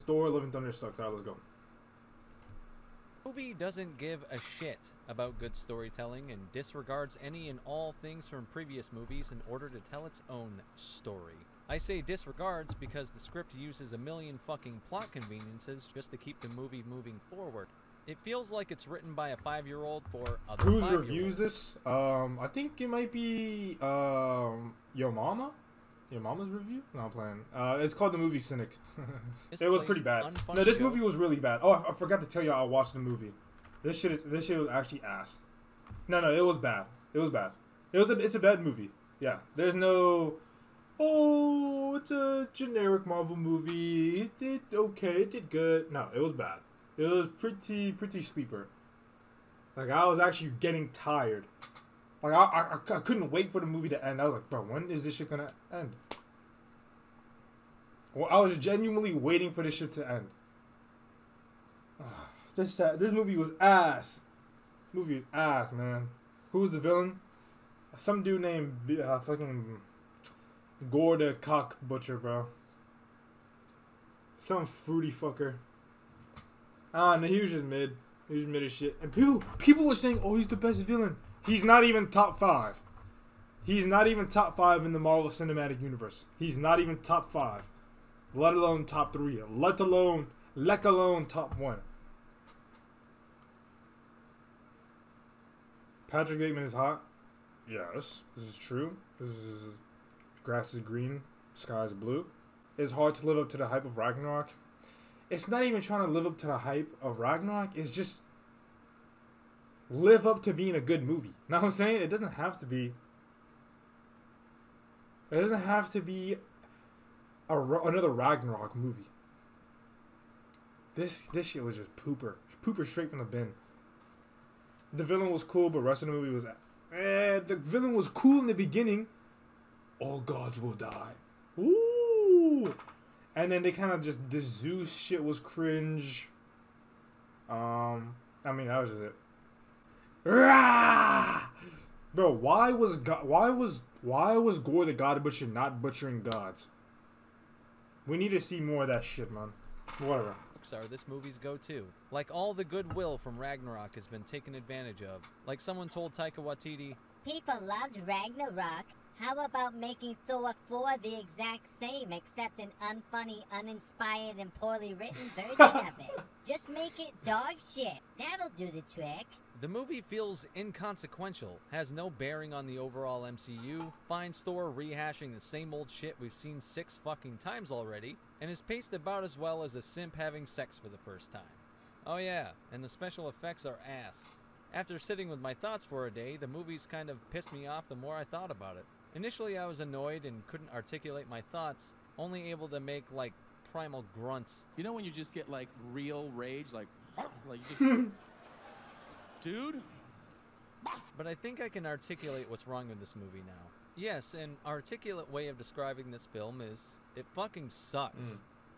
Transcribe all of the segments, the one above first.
Thor: Love and Thunder sucked. Alright, let's go. Movie doesn't give a shit about good storytelling and disregards any and all things from previous movies in order to tell its own story. I say disregards because the script uses a million fucking plot conveniences just to keep the movie moving forward. It feels like it's written by a 5-year-old for other Whose 5-year-olds. reviews this? I think it might be Your Mama? Your Mama's review? No, I'm playing. It's called The Movie Cynic. It was pretty bad. No, this movie was really bad. Oh, I forgot to tell you I watched the movie. This shit was actually ass. No, it was bad. It was bad. It's a bad movie. Yeah. There's no, oh, it's a generic Marvel movie. It did okay. It did good. No, it was bad. It was pretty sleeper. Like, I was actually getting tired. Like, I couldn't wait for the movie to end. I was like, bro, when is this shit gonna end? Well, I was genuinely waiting for this shit to end. This movie was ass. Movie is ass, man. Who was the villain? Some dude named fucking Gore the Cock Butcher, bro. Some fruity fucker. No, he was just mid. He was mid as shit. And people were saying, oh, he's the best villain. He's not even top 5. He's not even top 5 in the Marvel Cinematic Universe. He's not even top 5. Let alone top 3. Let alone top 1. Patrick Bateman is hot. Yes, this is true. Grass is green, sky is blue. It's hard to live up to the hype of Ragnarok. It's not even trying to live up to the hype of Ragnarok. It's just live up to being a good movie. Know what I'm saying? It doesn't have to be. It doesn't have to be another Ragnarok movie. This shit was just pooper straight from the bin. The villain was cool, but the rest of the movie was. The villain was cool in the beginning. All gods will die. Ooh. And then they kind of just, the Zeus shit was cringe. I mean, that was just it. Rah! Bro, why was Gore the God Butcher not butchering gods? We need to see more of that shit, man. Whatever. Are this movie's go-to. Like, all the goodwill from Ragnarok has been taken advantage of. Like someone told Taika Waititi, people loved Ragnarok. How about making Thor 4 the exact same, except an unfunny, uninspired, and poorly written version of it? Just make it dog shit. That'll do the trick. the movie feels inconsequential, has no bearing on the overall MCU, finds Thor rehashing the same old shit we've seen 6 fucking times already, and is paced about as well as a simp having sex for the first time. Oh yeah, and the special effects are ass. After sitting with my thoughts for a day, the movies kind of pissed me off the more I thought about it. Initially I was annoyed and couldn't articulate my thoughts, only able to make, like, primal grunts. You know when you just get, like, real rage? Like you just... Dude? But I think I can articulate what's wrong with this movie now. Yes, an articulate way of describing this film is, it fucking sucks.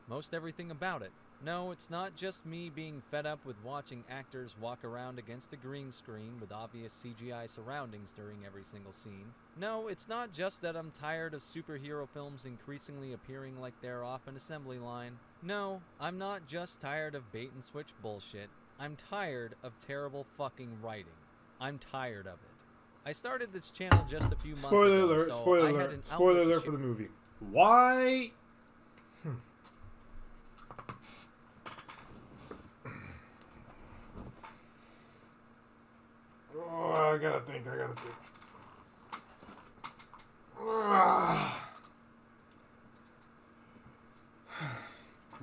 Most everything about it. No, it's not just me being fed up with watching actors walk around against a green screen with obvious CGI surroundings during every single scene. No, it's not just that I'm tired of superhero films increasingly appearing like they're off an assembly line. No, I'm not just tired of bait and switch bullshit. I'm tired of terrible fucking writing. I'm tired of it. I started this channel just a few months ago, alert, so spoiler I had alert, an spoiler outlet alert to for the movie. Why? Oh, I gotta think.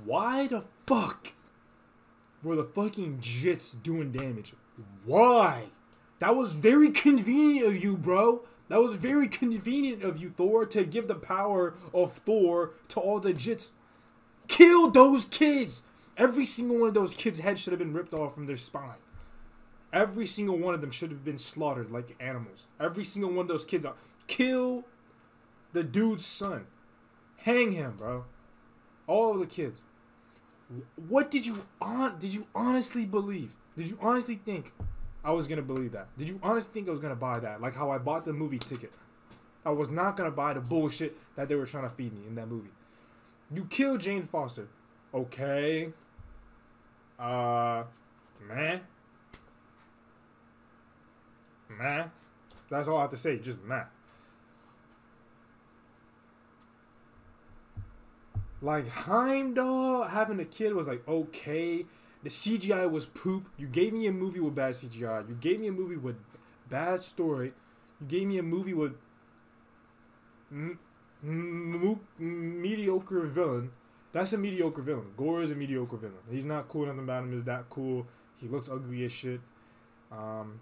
Why the fuck were the fucking jits doing damage? Why? That was very convenient of you, bro. That was very convenient of you, Thor, to give the power of Thor to all the jits. Kill those kids! Every single one of those kids' heads should have been ripped off from their spine. Every single one of them should have been slaughtered like animals. Every single one of those kids. Kill the dude's son. Hang him, bro. All of the kids. What did you honestly believe? Did you honestly think I was going to believe that? Did you honestly think I was going to buy that? Like how I bought the movie ticket. I was not going to buy the bullshit that they were trying to feed me in that movie. You killed Jane Foster. okay. Meh. Meh. That's all I have to say. Just meh. Like Heimdall having a kid was like okay. The CGI was poop. You gave me a movie with bad CGI. You gave me a movie with bad story. You gave me a movie with mediocre villain. That's a mediocre villain. Gore is a mediocre villain. He's not cool. Nothing about him is that cool. He looks ugly as shit.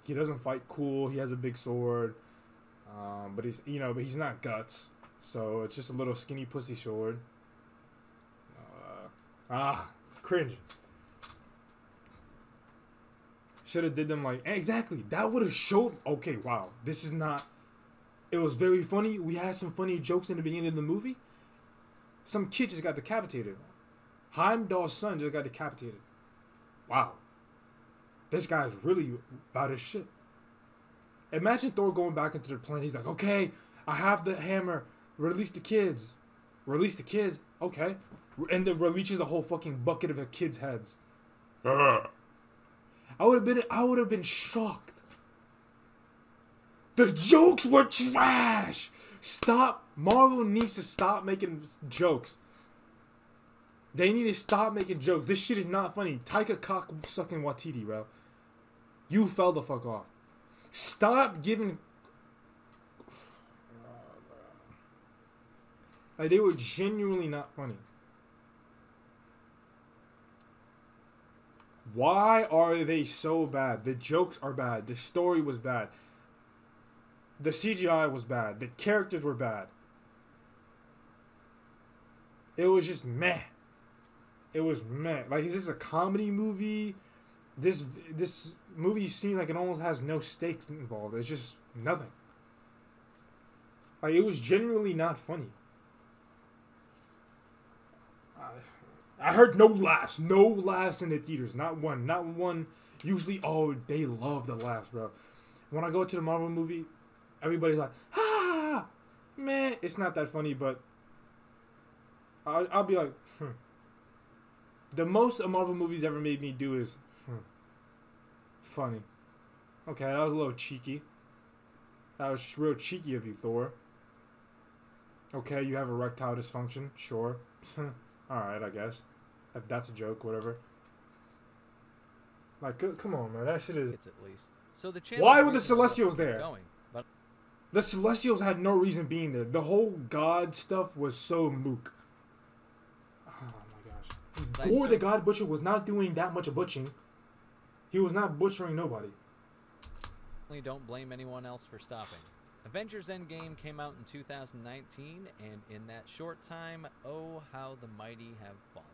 He doesn't fight cool. He has a big sword. But he's not guts. So it's just a little skinny pussy sword. Cringe. Should have did them like exactly. That would have showed. Okay, wow. This is not. It was very funny. We had some funny jokes in the beginning of the movie. Some kid just got decapitated. Heimdall's son just got decapitated. Wow. This guy's really about his shit. Imagine Thor going back into the planet. He's like, okay, I have the hammer. Release the kids. Release the kids. Okay. And then releases a whole fucking bucket of a kids' heads. I would have been shocked. The jokes were trash. Stop. Marvel needs to stop making jokes. They need to stop making jokes. This shit is not funny. Taika cock sucking Watiti, bro. You fell the fuck off. Stop giving. Like, they were genuinely not funny. Why are they so bad? The jokes are bad. The story was bad. The CGI was bad. The characters were bad. It was just meh. It was meh. Like, is this a comedy movie? This movie seems like it almost has no stakes involved. It's just nothing. Like, it was genuinely not funny. I heard no laughs. No laughs in the theaters. Not one. Not one. Usually, oh, they love the laughs, bro. When I go to the Marvel movie, everybody's like, ah, man, it's not that funny, but I'll be like, The most a Marvel movies ever made me do is, funny. Okay, that was a little cheeky. That was real cheeky of you, Thor. Okay, you have erectile dysfunction. Sure. Alright, I guess. If that's a joke, whatever. Like, come on, man. That shit is... It's at least. So the Why were the Celestials there? Going, but the Celestials had no reason being there. The whole God stuff was so mook. Oh my gosh. Gore the God Butcher was not doing that much of butchering. He was not butchering nobody. Don't blame anyone else for stopping. Avengers Endgame came out in 2019, and in that short time, oh how the mighty have fallen.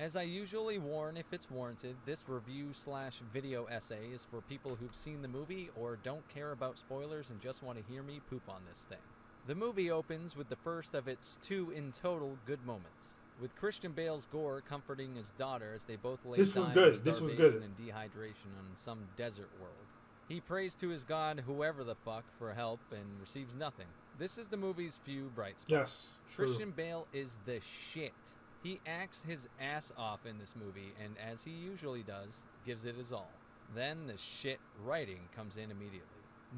As I usually warn if it's warranted, this review/video essay is for people who've seen the movie or don't care about spoilers and just want to hear me poop on this thing. The movie opens with the first of its 2 in total good moments, with Christian Bale's Gore comforting his daughter as they both lay This was dying good. of This was starvation good. and dehydration on some desert world. He prays to his god, whoever the fuck, for help and receives nothing. This is the movie's few bright spots. Yes, true. Christian Bale is the shit. He acts his ass off in this movie, and as he usually does, gives it his all. Then the shit writing comes in immediately.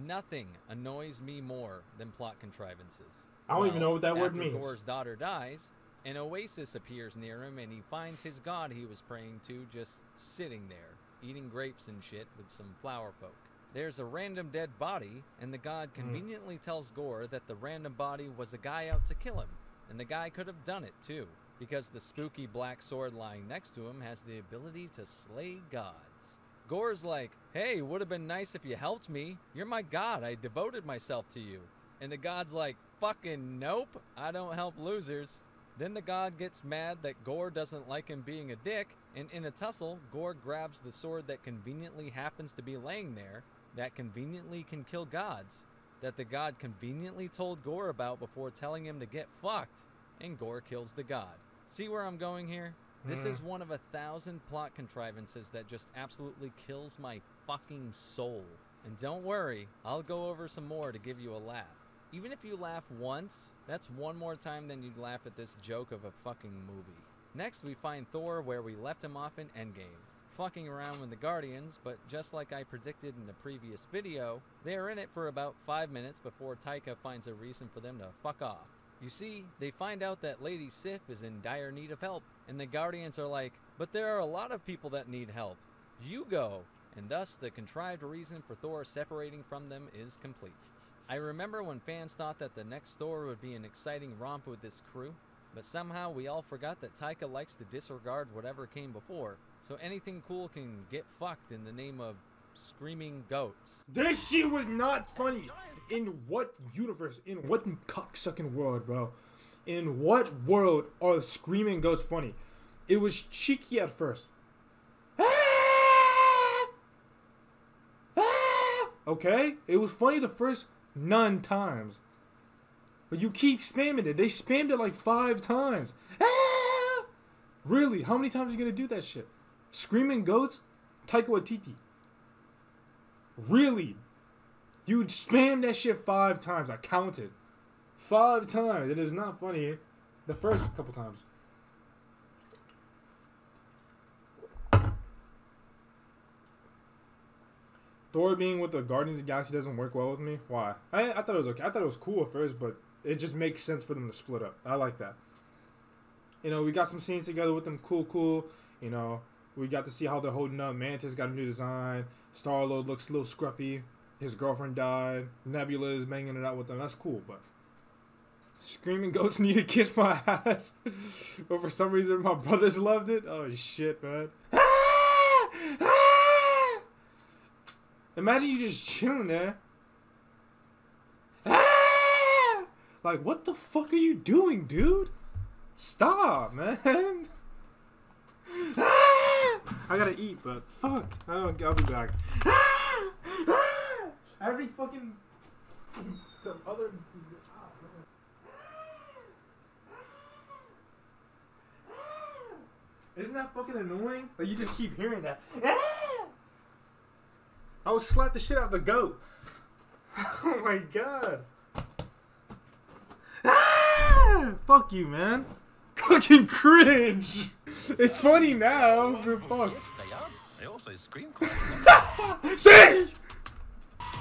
Nothing annoys me more than plot contrivances. I don't even know what that word after means. Gore's daughter dies, an oasis appears near him, and he finds his god he was praying to just sitting there, eating grapes and shit with some flower folk. There's a random dead body, and the god conveniently tells Gore that the random body was a guy out to kill him, and the guy could have done it too, because the spooky black sword lying next to him has the ability to slay gods. Gore's like, hey, would have been nice if you helped me. You're my god, I devoted myself to you. And the god's like, fucking nope, I don't help losers. Then the god gets mad that Gore doesn't like him being a dick, and in a tussle, Gore grabs the sword that conveniently happens to be laying there, that conveniently can kill gods, that the god conveniently told Gore about before telling him to get fucked, and Gore kills the god. See where I'm going here? This is one of 1,000 plot contrivances that just absolutely kills my fucking soul. And don't worry, I'll go over some more to give you a laugh. Even if you laugh once, that's one more time than you'd laugh at this joke of a fucking movie. Next, we find Thor where we left him off in Endgame, fucking around with the Guardians, but just like I predicted in the previous video, they are in it for about 5 minutes before Taika finds a reason for them to fuck off. You see, they find out that Lady Sif is in dire need of help, and the Guardians are like, but there are a lot of people that need help. You go! And thus, the contrived reason for Thor separating from them is complete. I remember when fans thought that the next Thor would be an exciting romp with this crew, but somehow we all forgot that Taika likes to disregard whatever came before, so anything cool can get fucked in the name of screaming goats. This shit was not funny. In what universe? In what cocksucking world, bro? In what world are screaming goats funny? It was cheeky at first. Okay? It was funny the first 9 times. But you keep spamming it. They spammed it like 5 times. Really? How many times are you gonna do that shit? Screaming goats? Taika Waititi. Really? You spammed that shit 5 times. I counted. 5 times. It is not funny. The first couple times. Thor being with the Guardians of the Galaxy doesn't work well with me. Why? I thought it was okay. I thought it was cool at first, but it just makes sense for them to split up. I like that. You know, we got some scenes together with them. Cool. You know, we got to see how they're holding up. Mantis got a new design. Star-Lord looks a little scruffy. His girlfriend died. Nebula is banging it out with them. That's cool, but screaming goats need to kiss my ass. But for some reason, my brothers loved it. Oh, shit, man. Imagine you just chilling there. Like, what the fuck are you doing, dude? Stop, man. I gotta eat, but fuck. I'll be back. Every fucking... The other... Isn't that fucking annoying? Like, you just keep hearing that. I would slap the shit out of the goat. Oh my god. Fuck you, man. Fucking cringe. It's funny now. Fuck. Yes, they are. They also scream quite a lot. See?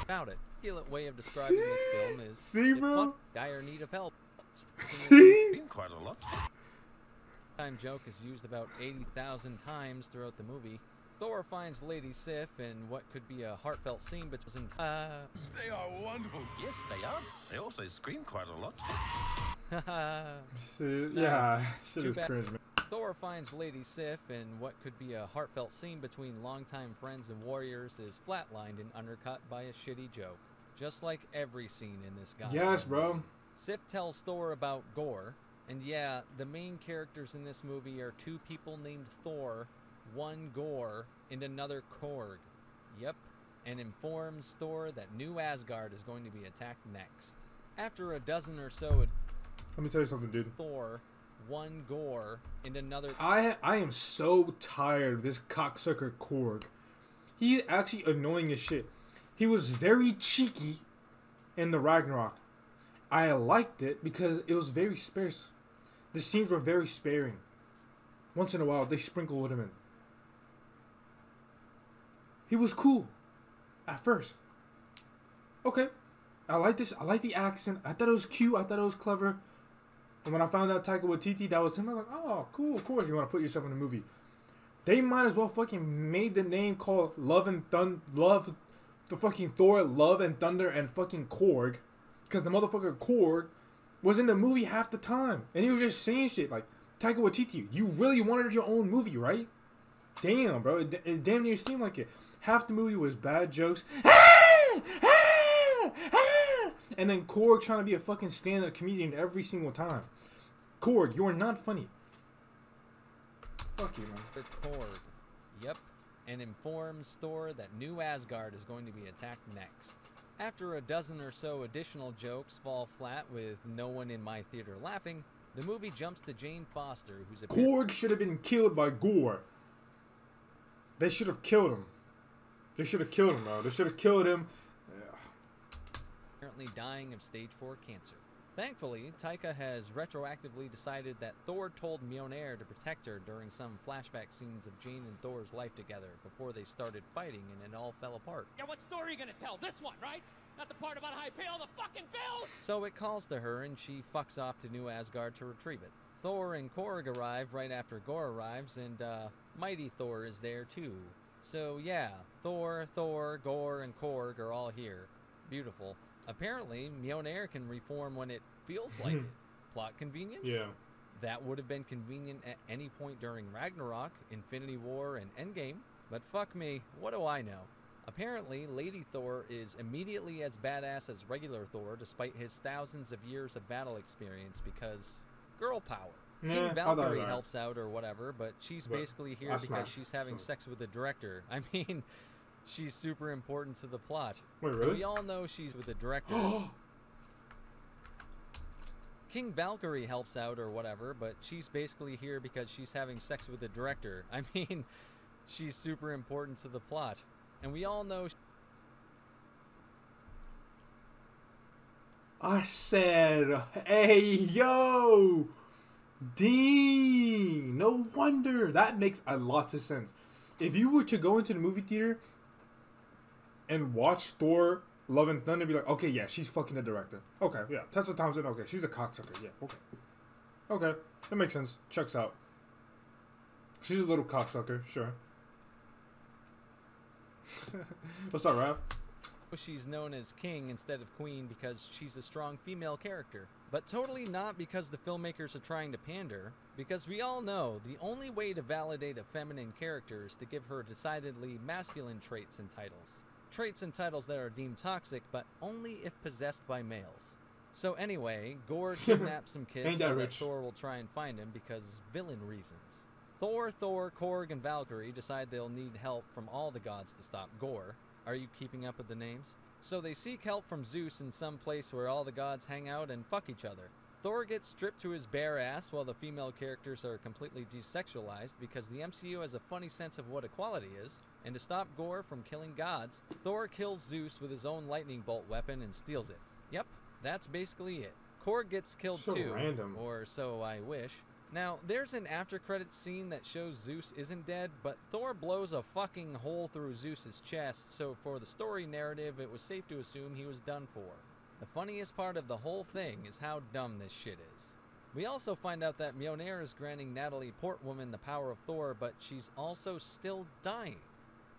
About it. A way of describing this film is See, bro? dire need of help. See? Scream quite a lot. Time joke is used about 80,000 times throughout the movie. Thor finds Lady Sif in what could be a heartfelt scene between They are wonderful. Yes, they are. They also scream quite a lot. See, yeah, shit Too is bad. cringe, man. Thor finds Lady Sif in what could be a heartfelt scene between longtime friends and warriors is flatlined and undercut by a shitty joke. Just like every scene in this guy. Yes, bro. Sif tells Thor about Gore, and yeah, the main characters in this movie are 2 people named Thor, one Gore, and another Korg. Yep, and informs Thor that New Asgard is going to be attacked next. After a dozen or so Let me tell you something, dude. Thor, one Gore, and another... I am so tired of this cocksucker Korg. He actually annoying as shit. He was very cheeky in the Ragnarok. I liked it because it was very sparse. The scenes were very sparing. Once in a while, they sprinkled him in. He was cool at first. Okay. I like this. I like the accent. I thought it was cute. I thought it was clever. And when I found out Taika Waititi, that was him, I was like, oh, cool. Of course you want to put yourself in a movie. They might as well fucking made the name called Love, the fucking Thor, Love and Thunder and fucking Korg. Because the motherfucker Korg was in the movie half the time. And he was just saying shit like, Taika Waititi, you really wanted your own movie, right? Damn, bro. It damn near seemed like it. Half the movie was bad jokes. And then Korg trying to be a fucking stand-up comedian every single time. Korg, you're not funny. Fuck you, man. The Korg. Yep, and informs Thor that New Asgard is going to be attacked next. After a dozen or so additional jokes fall flat with no one in my theater laughing, the movie jumps to Jane Foster, who's a... Korg should have been killed by Gore. They should have killed him. They should have killed him, bro. They should have killed him. Currently dying of stage 4 cancer. Thankfully, Taika has retroactively decided that Thor told Mjolnir to protect her during some flashback scenes of Jane and Thor's life together before they started fighting and it all fell apart. Yeah, what story are you gonna tell? This one, right? Not the part about how I pay all the fucking bills? So it calls to her and she fucks off to New Asgard to retrieve it. Thor and Korg arrive right after Gore arrives, and Mighty Thor is there too. So yeah, Thor, Gore, and Korg are all here. Beautiful. Apparently, Mjolnir can reform when it feels like it. Plot convenience? Yeah. That would have been convenient at any point during Ragnarok, Infinity War, and Endgame. But fuck me, what do I know? Apparently, Lady Thor is immediately as badass as regular Thor despite his thousands of years of battle experience because girl power. Yeah, King Valkyrie helps out or whatever, but she's basically here because she's having sex with the director. I mean, she's super important to the plot. Wait, really? We all know she's with the director. King Valkyrie helps out or whatever, but she's basically here because she's having sex with the director. I mean, she's super important to the plot. And we all know... I said, hey, yo! Dang! No wonder! That makes a lot of sense. If you were to go into the movie theater and watch Thor, Love and Thunder, be like, okay, yeah, she's fucking the director. Okay, yeah. Tessa Thompson, okay, she's a cocksucker. Yeah, okay. Okay, that makes sense. Checks out. She's a little cocksucker, sure. What's up, Raph? She's known as King instead of Queen because she's a strong female character. But totally not because the filmmakers are trying to pander, because we all know the only way to validate a feminine character is to give her decidedly masculine traits and titles. Traits and titles that are deemed toxic, but only if possessed by males. So anyway, Gore kidnaps some kids so that Thor will try and find him because villain reasons. Thor, Korg, and Valkyrie decide they'll need help from all the gods to stop Gore. Are you keeping up with the names? So they seek help from Zeus in some place where all the gods hang out and fuck each other. Thor gets stripped to his bare ass while the female characters are completely desexualized because the MCU has a funny sense of what equality is. And to stop Gore from killing gods, Thor kills Zeus with his own lightning bolt weapon and steals it. Yep, that's basically it. Korg gets killed too, random. Or so I wish. Now, there's an after-credits scene that shows Zeus isn't dead, but Thor blows a fucking hole through Zeus's chest, so for the story narrative, it was safe to assume he was done for. The funniest part of the whole thing is how dumb this shit is. We also find out that Mjolnir is granting Natalie Portwoman the power of Thor, but she's also still dying.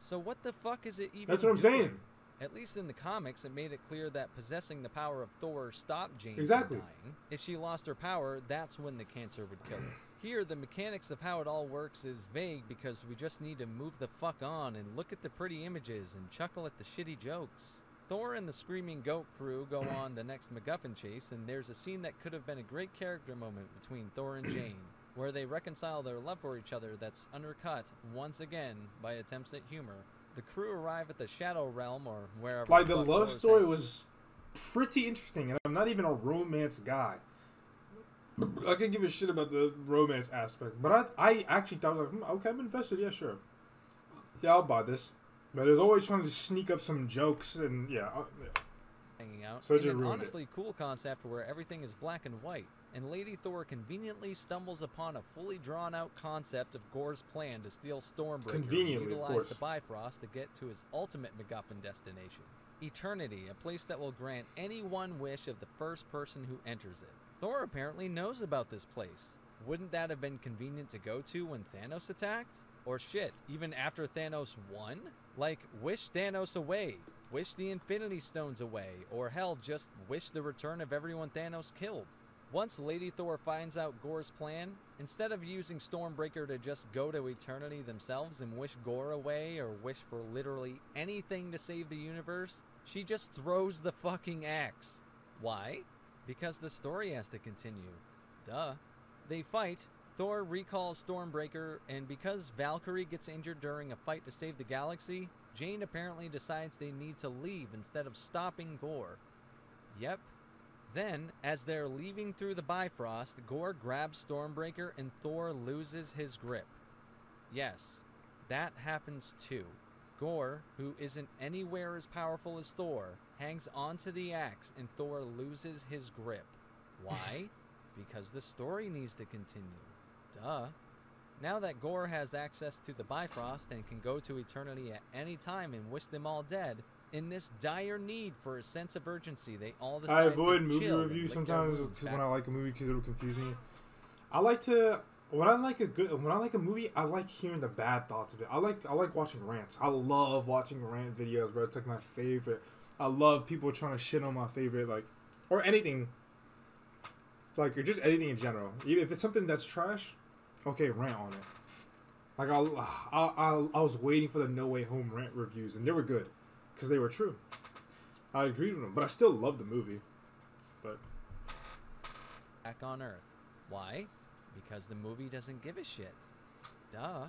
So what the fuck is it even That's what I'm doing? saying. At least in the comics, it made it clear that possessing the power of Thor stopped Jane from dying. If she lost her power, that's when the cancer would kill her. Here, the mechanics of how it all works is vague because we just need to move the fuck on and look at the pretty images and chuckle at the shitty jokes. Thor and the Screaming Goat crew go on the next MacGuffin chase, and there's a scene that could have been a great character moment between Thor and Jane, where they reconcile their love for each other that's undercut, once again, by attempts at humor. The crew arrive at the Shadow Realm, or wherever. Like, the love story was pretty interesting, and I'm not even a romance guy. I can give a shit about the romance aspect, but I actually thought, like, okay, I'm invested, yeah, sure. Yeah, I'll buy this. But it's always trying to sneak up some jokes, and yeah. Hanging out. So in an honestly cool concept where everything is black and white, and Lady Thor conveniently stumbles upon a fully drawn-out concept of Gore's plan to steal Stormbreaker and utilize the Bifrost to get to his ultimate MacGuffin destination. Eternity, a place that will grant any one wish of the first person who enters it. Thor apparently knows about this place. Wouldn't that have been convenient to go to when Thanos attacked? Or shit, even after Thanos won? Like, wish Thanos away. Wish the Infinity Stones away. Or hell, just wish the return of everyone Thanos killed. Once Lady Thor finds out Gore's plan, instead of using Stormbreaker to just go to eternity themselves and wish Gore away or wish for literally anything to save the universe, she just throws the fucking axe. Why? Because the story has to continue. Duh. They fight, Thor recalls Stormbreaker, and because Valkyrie gets injured during a fight to save the galaxy, Jane apparently decides they need to leave instead of stopping Gore. Yep. Then, as they're leaving through the Bifrost, Gore grabs Stormbreaker and Thor loses his grip. Yes, that happens too. Gore, who isn't anywhere as powerful as Thor, hangs onto the axe and Thor loses his grip. Why? Because the story needs to continue. Duh. Now that Gore has access to the Bifrost and can go to eternity at any time and wish them all dead, in this dire need for a sense of urgency, they all decide I avoid to movie chill reviews and lick their sometimes wounds because back. when I like a movie because it'll confuse me. I like to when I like a movie, I like hearing the bad thoughts of it. I like watching rants. I love watching rant videos, bro. It's like my favorite. I love people trying to shit on my favorite, like, or anything, like, or just anything in general. Even if it's something that's trash, okay, rant on it. Like I was waiting for the No Way Home rant reviews, and they were good, because they were true. I agreed with them, but I still love the movie. But Back on Earth. Why? Because the movie doesn't give a shit. Duh.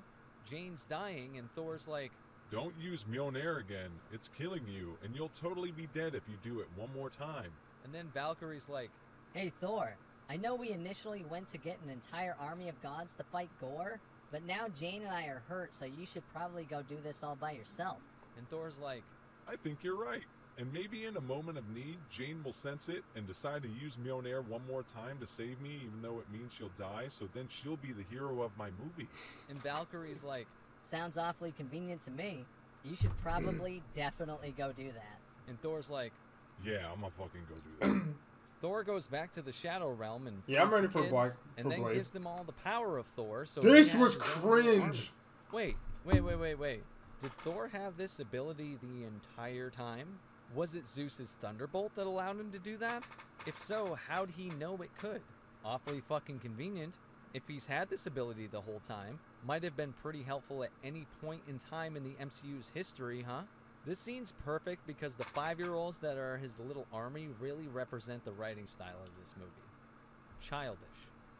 Jane's dying, and Thor's like, Don't use Mjolnir again. It's killing you, and you'll totally be dead if you do it one more time. and then Valkyrie's like, Hey Thor, I know we initially went to get an entire army of gods to fight Gore, but now Jane and I are hurt, so you should probably go do this all by yourself. and Thor's like, I think you're right. And maybe in a moment of need, Jane will sense it and decide to use Mjolnir one more time to save me, even though it means she'll die, so then she'll be the hero of my movie. and Valkyrie's like, Sounds awfully convenient to me. You should probably definitely go do that. and Thor's like, Yeah, I'm gonna fucking go do that. Thor goes back to the Shadow Realm and Yeah, I'm frees ready the for kids, Black- and for then Blade. gives them all the power of Thor. So this he was has his own little army. cringe. Wait. Did Thor have this ability the entire time? Was it Zeus's thunderbolt that allowed him to do that? If so, how'd he know it could? Awfully fucking convenient. If he's had this ability the whole time, might have been pretty helpful at any point in time in the MCU's history, huh? This scene's perfect because the 5-year-olds that are his little army really represent the writing style of this movie. Childish.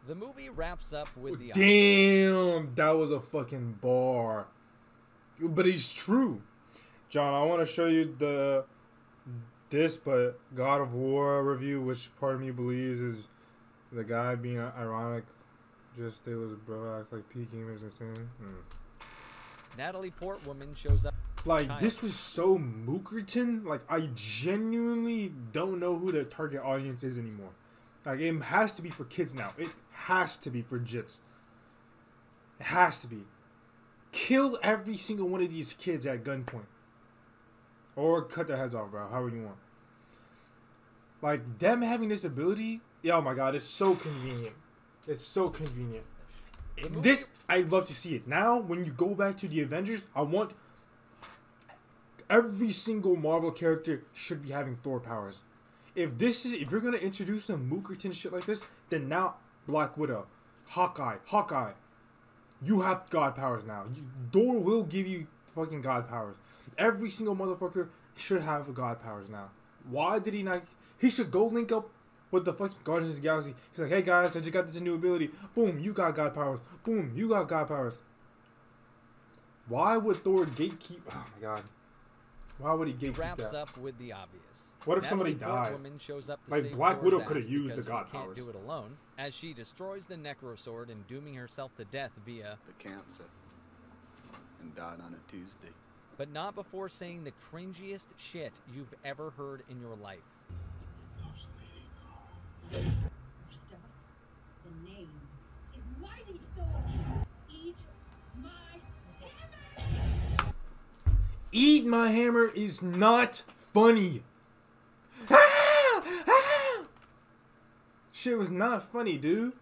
The movie wraps up with the Damn, that was a fucking bar. But it's true. John, I want to show you but God of War review, which part of me believes is the guy being ironic. Just it was bro act like P gamers insane. Natalie Portwoman shows up. Like this was so Mookerton. Like I genuinely don't know who the target audience is anymore. Like it has to be for kids now. It has to be for jits. It has to be. Kill every single one of these kids at gunpoint. Or cut their heads off, bro. However you want. Like, them having this ability, oh my god, it's so convenient. It's so convenient. This, I'd love to see it. Now, when you go back to the Avengers, I want every single Marvel character should be having Thor powers. If you're gonna introduce some Mookerton shit like this, then now Black Widow, Hawkeye, you have God powers now. Thor will give you fucking God powers. Every single motherfucker should have God powers now. Why did he not? He should go link up with the fucking Guardians of the Galaxy. He's like, hey guys, I just got this new ability. Boom, you got God powers. Boom, you got God powers. Why would Thor gatekeep? Oh my god. Why would he gatekeep Wraps that? up with the obvious. What if somebody died? Portwoman shows up to Like, save Black Thor's Widow ass coulda used the because God he can't powers. do it alone, as she destroys the Necrosword and dooming herself to death via, The cancer. And died on a Tuesday. but not before saying the cringiest shit you've ever heard in your life. Stuff. The name is Mighty Thor. Eat my hammer. Eat my hammer is not funny. Shit was not funny, dude.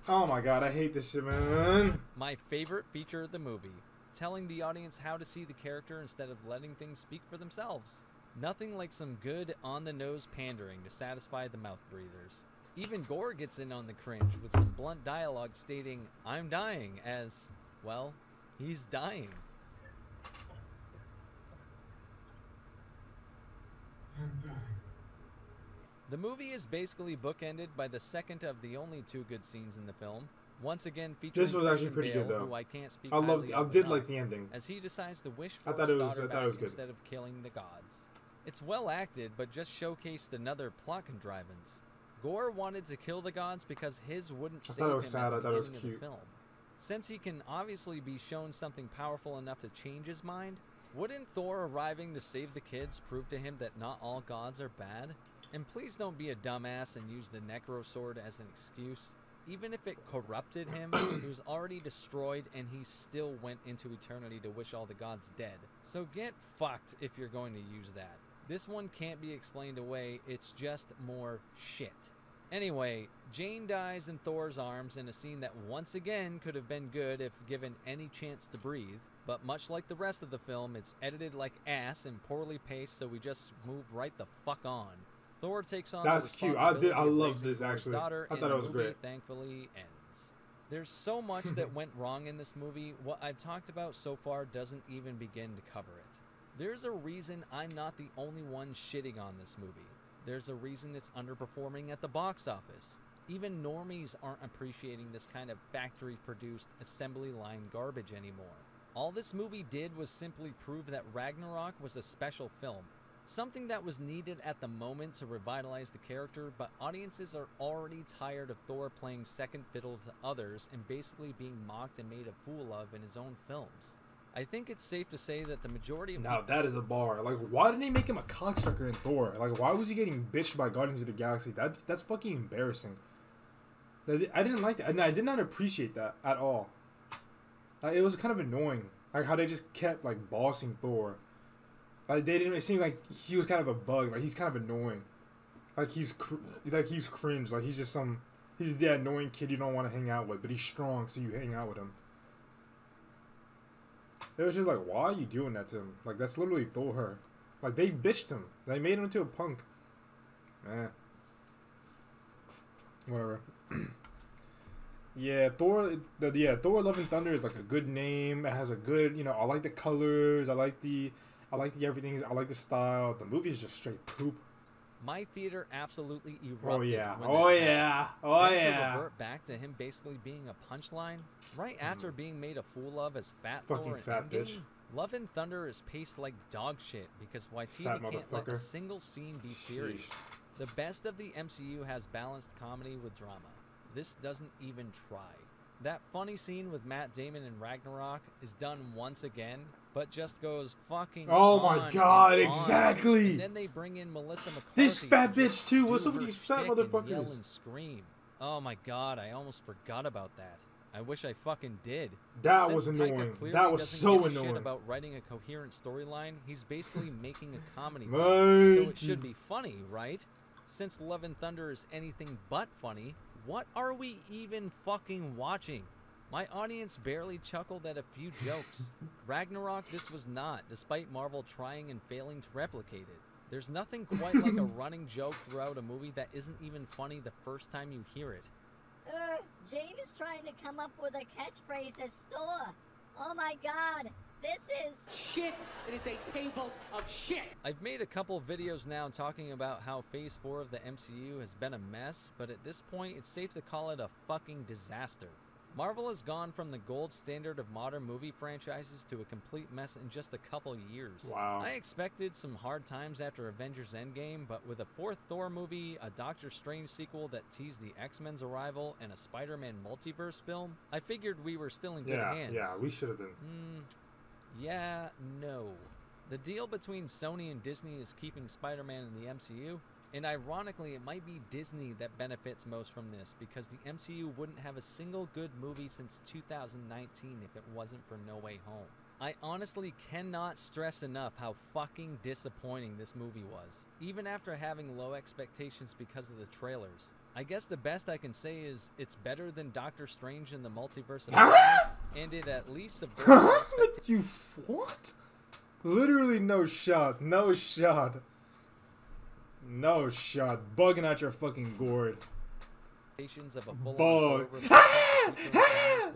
Oh my god, I hate this shit, man. My favorite feature of the movie, telling the audience how to see the character instead of letting things speak for themselves. Nothing like some good on-the-nose pandering to satisfy the mouth breathers. Even Gore gets in on the cringe with some blunt dialogue stating, I'm dying, as, well, he's dying. The movie is basically bookended by the second of the only 2 good scenes in the film. Once again featuring This was actually Christian pretty Bale, good, though. who I can't speak I highly of did enough, like the ending. as he decides to wish I for thought his it was- daughter I thought it back was good. instead of killing the gods. It's well acted, but just showcased another plot contrivance. Gore wanted to kill the gods because his wouldn't I save thought it was him sad. at I the thought it was beginning of the cute. film. Since he can obviously be shown something powerful enough to change his mind, wouldn't Thor arriving to save the kids prove to him that not all gods are bad? And please don't be a dumbass and use the Necro Sword as an excuse. Even if it corrupted him, he was already destroyed and he still went into eternity to wish all the gods dead. So get fucked if you're going to use that. This one can't be explained away, it's just more shit. Anyway, Jane dies in Thor's arms in a scene that once again could have been good if given any chance to breathe, but much like the rest of the film, it's edited like ass and poorly paced, so we just move right the fuck on. Thor takes on That's the cute. responsibility I of love raising this, Thor's actually. daughter, I and thought the it was movie great. thankfully ends. There's so much that went wrong in this movie, what I've talked about so far doesn't even begin to cover it. There's a reason I'm not the only one shitting on this movie. There's a reason it's underperforming at the box office. Even normies aren't appreciating this kind of factory-produced, assembly line garbage anymore. All this movie did was simply prove that Ragnarok was a special film. Something that was needed at the moment to revitalize the character, but audiences are already tired of Thor playing second fiddle to others and basically being mocked and made a fool of in his own films. I think it's safe to say that the majority of Now that is a bar. Like, why didn't they make him a cocksucker in Thor? Like, why was he getting bitched by Guardians of the Galaxy? That's fucking embarrassing. I didn't like that, and I did not appreciate that at all. It was kind of annoying, like how they just kept like bossing Thor. Like they didn't. It seemed like he was kind of a bug. Like he's kind of annoying. Like he's cringe. Like he's the annoying kid you don't want to hang out with, but he's strong, so you hang out with him. It was just like, why are you doing that to him? Like, that's literally Thor. Like, they bitched him. They made him into a punk. Whatever. Thor Love and Thunder is like a good name. It has a good, I like the colors. I like the everything. I like the style. The movie is just straight poop. My theater absolutely erupted. Oh yeah. When Oh that yeah. happened. Oh Then yeah. to revert back to him basically being a punchline, right after being made a fool of as Fat Fucking Thor in fat Endgame, bitch. Love and Thunder is paced like dog shit because Waititi Fat can't let a motherfucker. single scene be serious. Sheesh. The best of the MCU has balanced comedy with drama. This doesn't even try. That funny scene with Matt Damon in Ragnarok is done once again, but just goes fucking Oh my on God, and on. exactly. And then they bring in Melissa McCarthy. This fat to just bitch too. do What's up with her these fat shtick and yell motherfuckers? and scream. Oh my God, I almost forgot about that. I wish I fucking did. That was Since Taika annoying. clearly That was doesn't so give a shit annoying. about writing a coherent storyline, he's basically making a comedy film. Right. So it should be funny, right? Since Love and Thunder is anything but funny, what are we even fucking watching? My audience barely chuckled at a few jokes. Ragnarok, this was not, despite Marvel trying and failing to replicate it. There's nothing quite like a running joke throughout a movie that isn't even funny the first time you hear it. Jane is trying to come up with a catchphrase as Thor. Oh my God, this is Shit! It is a table of shit! I've made a couple videos now talking about how Phase 4 of the MCU has been a mess, but at this point it's safe to call it a fucking disaster. Marvel has gone from the gold standard of modern movie franchises to a complete mess in just a couple years. Wow. I expected some hard times after Avengers Endgame, but with a fourth Thor movie, a Doctor Strange sequel that teased the X-Men's arrival, and a Spider-Man multiverse film, I figured we were still in good hands. Yeah, we should have been. No. The deal between Sony and Disney is keeping Spider-Man in the MCU, and ironically, it might be Disney that benefits most from this, because the MCU wouldn't have a single good movie since 2019 if it wasn't for No Way Home. I honestly cannot stress enough how fucking disappointing this movie was, even after having low expectations because of the trailers. I guess the best I can say is it's better than Doctor Strange in the Multiverse of Madness, and it at least subverts expectations. You what? Literally no shot. No shot. No shot. Bugging out your fucking gourd. Of a full Bug. with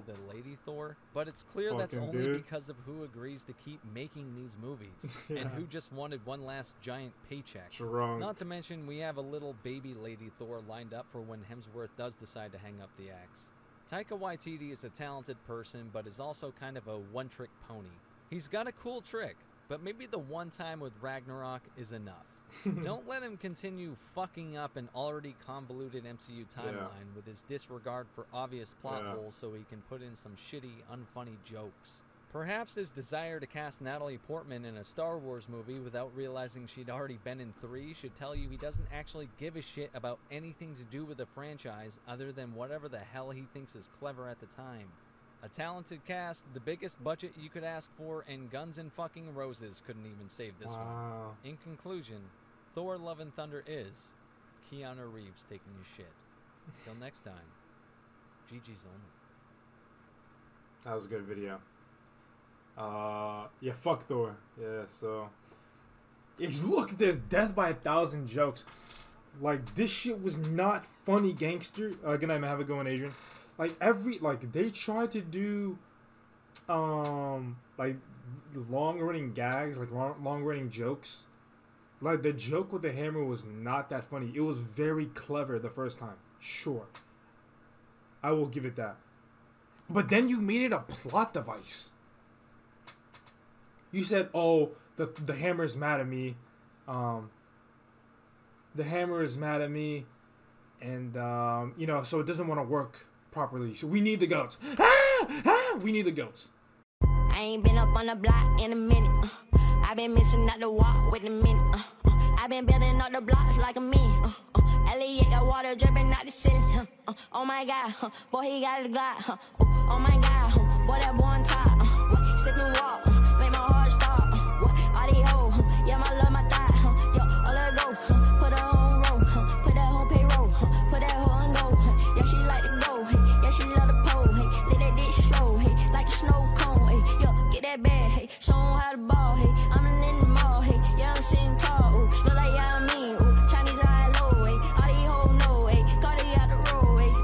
the Lady Thor, but it's clear that's Fucking only dude. because of who agrees to keep making these movies Yeah. and who just wanted one last giant paycheck. Drunk. Not to mention we have a little baby Lady Thor lined up for when Hemsworth does decide to hang up the axe. Taika Waititi is a talented person, but is also kind of a one-trick pony. He's got a cool trick, but maybe the one time with Ragnarok is enough. Don't let him continue fucking up an already convoluted MCU timeline with his disregard for obvious plot holes so he can put in some shitty, unfunny jokes. Perhaps his desire to cast Natalie Portman in a Star Wars movie without realizing she'd already been in 3 should tell you he doesn't actually give a shit about anything to do with the franchise other than whatever the hell he thinks is clever at the time. A talented cast, the biggest budget you could ask for, and Guns and fucking Roses couldn't even save this one. In conclusion, Thor Love and Thunder is Keanu Reeves taking his shit. Till next time, GG's only. That was a good video. Yeah, fuck Thor. Yeah, so look at this, death by 1,000 jokes. Like, this shit was not funny, gangster. Good night, man. Have a good one, Adrian. Like, they tried to do like long running gags, like long running jokes. Like, the joke with the hammer was not that funny. It was very clever the first time, sure, I will give it that. But then you made it a plot device. You said, oh, the hammer is mad at me. The hammer is mad at me. And, you know, so it doesn't want to work properly. So we need the goats. We need the goats. I ain't been up on the block in a minute. I've been missing out the walk with a minute. I've been building up the blocks like a minute. Elliot got water dripping out the ceiling. Oh my God, boy, he got a Glock. Oh my God, boy, that boy on top. Sippin' walk, make my heart stop. All these hoes, yeah, my love, my thigh. Yo, all let go, put her on roll, put that whole payroll, put that hoe on go. Yeah, she like to go, yeah, she love the pole. Let that dick slow, like a snow cone. Yo, get that bag, show 'em how to ball. I'm a little